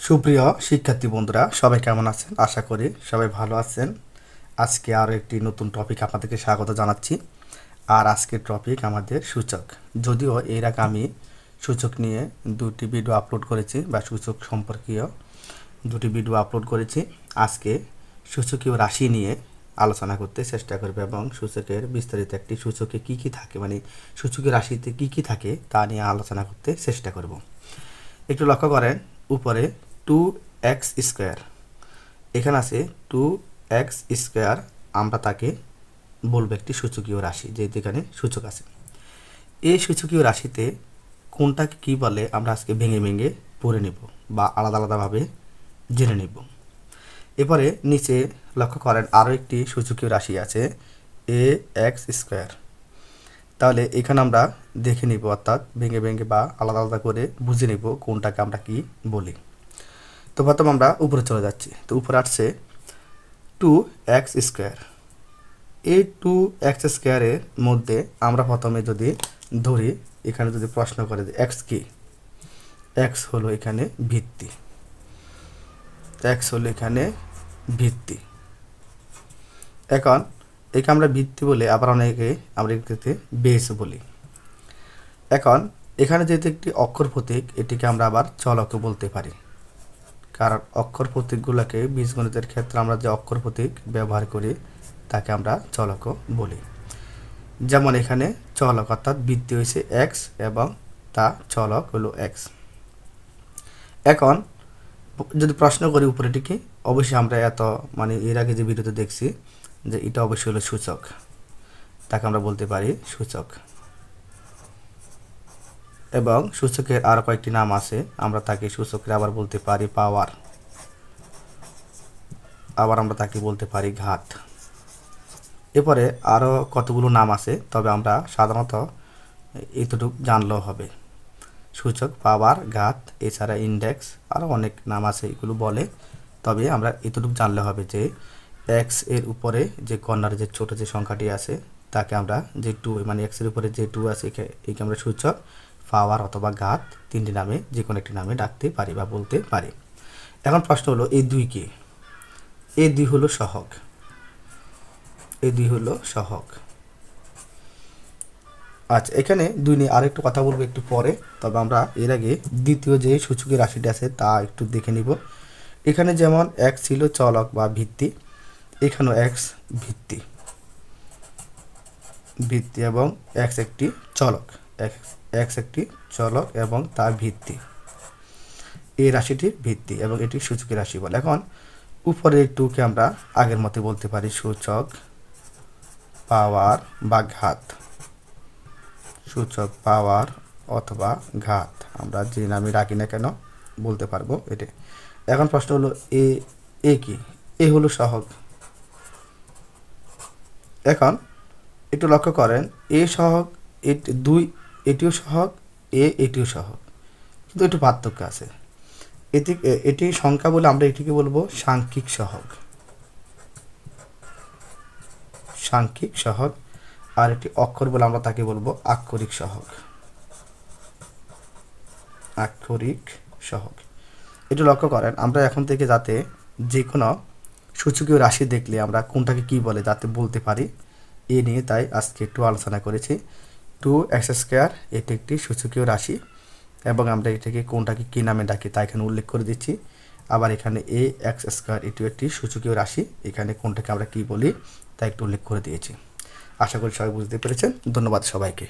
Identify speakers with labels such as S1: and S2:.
S1: সুপ্রিয় শিক্ষার্থী বন্ধুরা সবাই কেমন আছেন? আশা করি সবাই ভালো আছেন। আজকে আরও একটি নতুন টপিক আপনাদেরকে স্বাগত জানাচ্ছি। আর আজকের টপিক আমাদের সূচক। যদিও এর আগে আমি সূচক নিয়ে দুটি ভিডিও আপলোড করেছি বা সূচক সম্পর্কীয় দুটি ভিডিও আপলোড করেছি। আজকে সূচকীয় রাশি নিয়ে আলোচনা করতে চেষ্টা করবে এবং সূচকের বিস্তারিত একটি সূচকে কী কী থাকে, মানে সূচকীয় রাশিতে কী কী থাকে তা নিয়ে আলোচনা করতে চেষ্টা করব। একটু লক্ষ্য করেন, উপরে 2x², এখানে আছে 2x², আমরা তাকে বলবো একটি সূচকীয় রাশি, যেহেতু এখানে সূচক আছে। এই সূচকীয় রাশিতে কোনটাকে কী বলে আমরা আজকে ভেঙে ভেঙে পড়ে নেব বা আলাদা আলাদাভাবে জেনে নেব। এরপরে নিচে লক্ষ্য করেন আরও একটি সূচকীয় রাশি আছে ax²। তাহলে এখানে আমরা দেখে নিব, অর্থাৎ ভেঙে ভেঙে বা আলাদা আলাদা করে বুঝে নিব কোনটাকে আমরা কি বলি। তো প্রথম আমরা উপরে চলে যাচ্ছি। তো উপরে আসছে 2x²। এই 2x² এর মধ্যে আমরা প্রথমে যদি ধরি, এখানে যদি প্রশ্ন করে যে এক্স কি, এক্স হলো এখানে ভিত্তি, এক্স হলো এখানে ভিত্তি। এখন একে আমরা ভিত্তি বলে, আবার অনেকে আমরা এটাকে বেস বলি। এখন এখানে যেহেতু একটি অক্ষর প্রতীক, এটিকে আমরা আবার চলকও বলতে পারি, কারণ অক্ষর প্রতীকগুলোকে বীজগণিতের ক্ষেত্রে আমরা যে অক্ষর প্রতীক ব্যবহার করি তাকে আমরা চলকও বলি। যেমন এখানে চলক অর্থাৎ ভিত্তি হয়েছে এক্স এবং তা চলক হলো এক্স। এখন যদি প্রশ্ন করি উপরেটিকে, অবশ্যই আমরা এর আগে যে ভিডিওতে দেখছি যে এটা অবশ্যই হলো সূচক, তাকে আমরা বলতে পারি সূচক। এবং সূচকের আরও কয়েকটি নাম আছে, আমরা তাকে সূচকের আবার বলতে পারি পাওয়ার, আবার আমরা তাকে বলতে পারি ঘাত। এরপরে আরও কতগুলো নাম আছে, তবে আমরা সাধারণত এতটুকু জানলেও হবে। সূচক, পাওয়ার, ঘাত, এছাড়া ইন্ডেক্স, আরও অনেক নাম আছে, এগুলো বলে। তবে আমরা এতটুকু জানলে হবে যে এক্স এর উপরে যে কর্নার যে ছোটো যে সংখ্যাটি আছে তাকে আমরা যে 2, মানে এক্সের উপরে যে 2 আছে একে আমরা সূচক, পাওয়ার অথবা ঘাত, তিনটি নামে যে কোনো একটি নামে ডাকতে পারি বা বলতে পারি। এখন প্রশ্ন হলো এই 2 কি? এই 2 হলো সহগ, এই 2 হলো সহগ। আচ্ছা, এখানে 2 নিয়ে আরেকটু কথা বলবো একটু পরে, তবে আমরা এর আগে দ্বিতীয় যে সূচকের রাশিটি আছে তা একটু দেখে নিব। এখানে যেমন x ছিল চলক বা ভিত্তি, এখানেও x ভিত্তি, ভিত্তি এবং x একটি চলক, x একটি চলক এবং তা ভিত্তি, এই রাশিটির ভিত্তি এবং এটি সূচকের রাশি বলে। এখন উপরের 2কে আমরা আগের মতে বলতে পারি সূচক, পাওয়ার বা ঘাত, সূচক, পাওয়ার অথবা ঘাত, আমরা যে নামে রাখি না কেন বলতে পারবো এটা। এখন প্রশ্ন হলো এ কি? এ হলো সহগ। এখন একটু লক্ষ্য করেন, এ সহগ, 2 এটিও সহগ, এটিও সহগ, কিন্তু একটু পার্থক্য আছে। এটি সংখ্যা বলে আমরা এটিকে বলবো সাংখ্যিক সহগ, সাংখ্যিক সহগ। আর এটি অক্ষর বলে আমরা তাকে বলবো আক্ষরিক সহগ, আক্ষরিক সহগ। একটু লক্ষ্য করেন, আমরা এখন থেকে যাতে যে কোনো সূচকীয় রাশি দেখলে আমরা কোনটাকে কি বলে যাতে বলতে পারি, এ নিয়ে তাই আজকে একটু আলোচনা করেছি। 2x², এটি একটি সূচকীয় রাশি এবং আমরা এটাকে কোনটাকে কী নামে ডাকি তা এখানে উল্লেখ করে দিচ্ছি। আবার এখানে ax², এটিও একটি সূচকীয় রাশি, এখানে কোনটাকে আমরা কি বলি তা একটু উল্লেখ করে দিয়েছি। আশা করি সবাই বুঝতে পেরেছেন। ধন্যবাদ সবাইকে।